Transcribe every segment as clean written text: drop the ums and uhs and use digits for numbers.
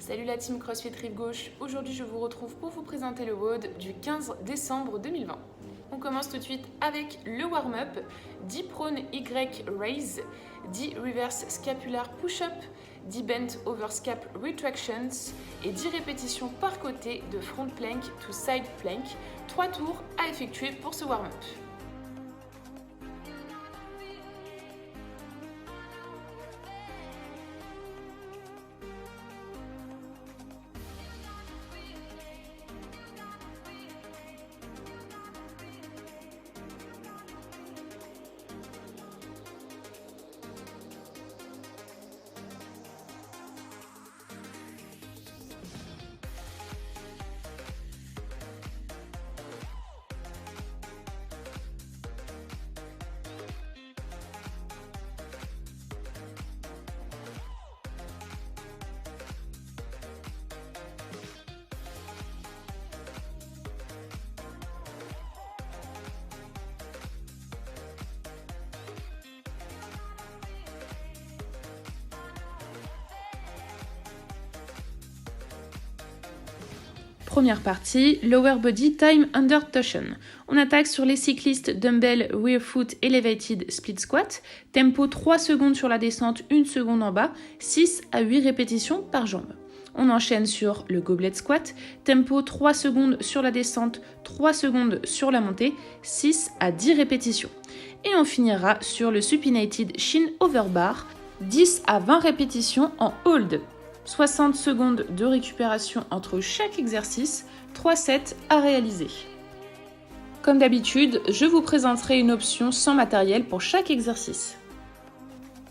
Salut la team CrossFit Rive Gauche, aujourd'hui je vous retrouve pour vous présenter le WOD du 15 décembre 2020. On commence tout de suite avec le warm-up, 10 prone Y raise, 10 reverse scapular push-up, 10 bent over scap retractions et 10 répétitions par côté de front plank to side plank, 3 tours à effectuer pour ce warm-up. Première partie, Lower Body Time Under Torsion. On attaque sur les cyclistes Dumbbell Rear Foot Elevated Split Squat. Tempo 3 secondes sur la descente, 1 seconde en bas, 6 à 8 répétitions par jambe. On enchaîne sur le Goblet Squat. Tempo 3 secondes sur la descente, 3 secondes sur la montée, 6 à 10 répétitions. Et on finira sur le Supinated Shin Over Bar, 10 à 20 répétitions en hold. 60 secondes de récupération entre chaque exercice, 3 sets à réaliser. Comme d'habitude, je vous présenterai une option sans matériel pour chaque exercice.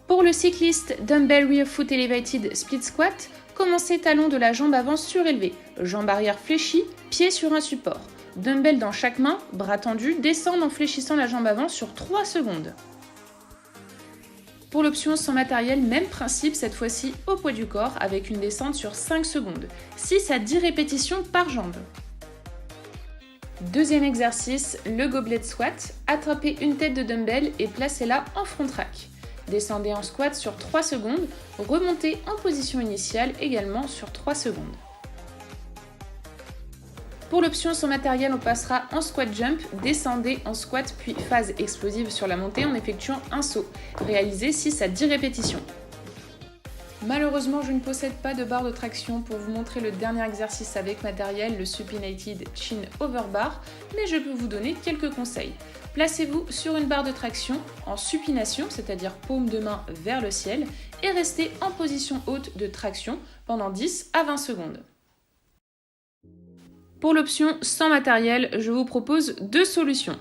Pour le cycliste Dumbbell Rear Foot Elevated Split Squat, commencez talon de la jambe avant surélevé, jambe arrière fléchie, pied sur un support. Dumbbell dans chaque main, bras tendus, descendre en fléchissant la jambe avant sur 3 secondes. Pour l'option sans matériel, même principe, cette fois-ci au poids du corps avec une descente sur 5 secondes. 6 à 10 répétitions par jambe. Deuxième exercice, le Goblet Squat. Attrapez une tête de dumbbell et placez-la en front rack. Descendez en squat sur 3 secondes. Remontez en position initiale également sur 3 secondes. Pour l'option sans matériel, on passera en squat jump, descendez en squat puis phase explosive sur la montée en effectuant un saut. Réalisez 6 à 10 répétitions. Malheureusement, je ne possède pas de barre de traction pour vous montrer le dernier exercice avec matériel, le Supinated Chin Over Bar, mais je peux vous donner quelques conseils. Placez-vous sur une barre de traction en supination, c'est-à-dire paume de main vers le ciel, et restez en position haute de traction pendant 10 à 20 secondes. Pour l'option sans matériel, je vous propose 2 solutions.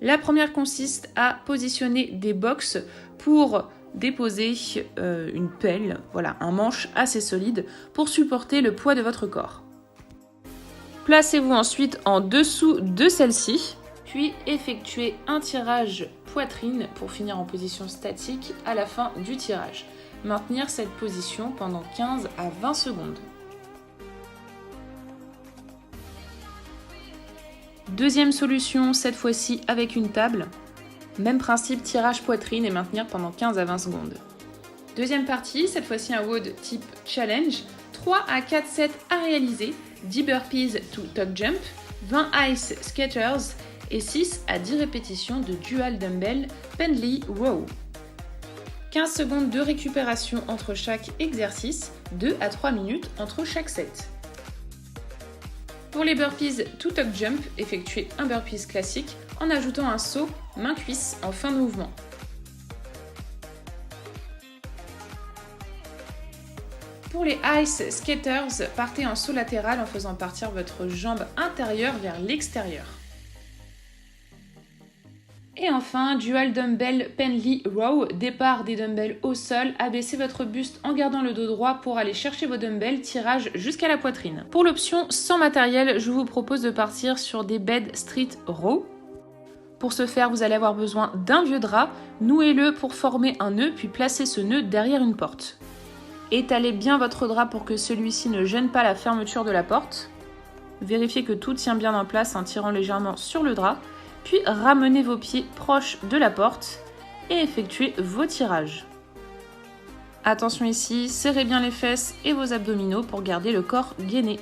La première consiste à positionner des box pour déposer une pelle, un manche assez solide pour supporter le poids de votre corps. Placez-vous ensuite en dessous de celle-ci, puis effectuez un tirage poitrine pour finir en position statique à la fin du tirage. Maintenir cette position pendant 15 à 20 secondes. Deuxième solution, cette fois-ci avec une table. Même principe, tirage poitrine et maintenir pendant 15 à 20 secondes. Deuxième partie, cette fois-ci un WOD type challenge. 3 à 4 sets à réaliser, 10 burpees to tuck jump, 20 ice skaters et 6 à 10 répétitions de dual dumbbell pendley row. 15 secondes de récupération entre chaque exercice, 2 à 3 minutes entre chaque set. Pour les burpees to tuck jump, effectuez un burpees classique en ajoutant un saut main-cuisse en fin de mouvement. Pour les ice skaters, partez en saut latéral en faisant partir votre jambe intérieure vers l'extérieur. Et enfin, dual dumbbell pendley row, départ des dumbbells au sol, abaissez votre buste en gardant le dos droit pour aller chercher vos dumbbells, tirage jusqu'à la poitrine. Pour l'option sans matériel, je vous propose de partir sur des bed street row. Pour ce faire, vous allez avoir besoin d'un vieux drap, nouez-le pour former un nœud, puis placez ce nœud derrière une porte. Étalez bien votre drap pour que celui-ci ne gêne pas la fermeture de la porte. Vérifiez que tout tient bien en place en tirant légèrement sur le drap. Puis ramenez vos pieds proches de la porte et effectuez vos tirages. Attention ici, serrez bien les fesses et vos abdominaux pour garder le corps gainé.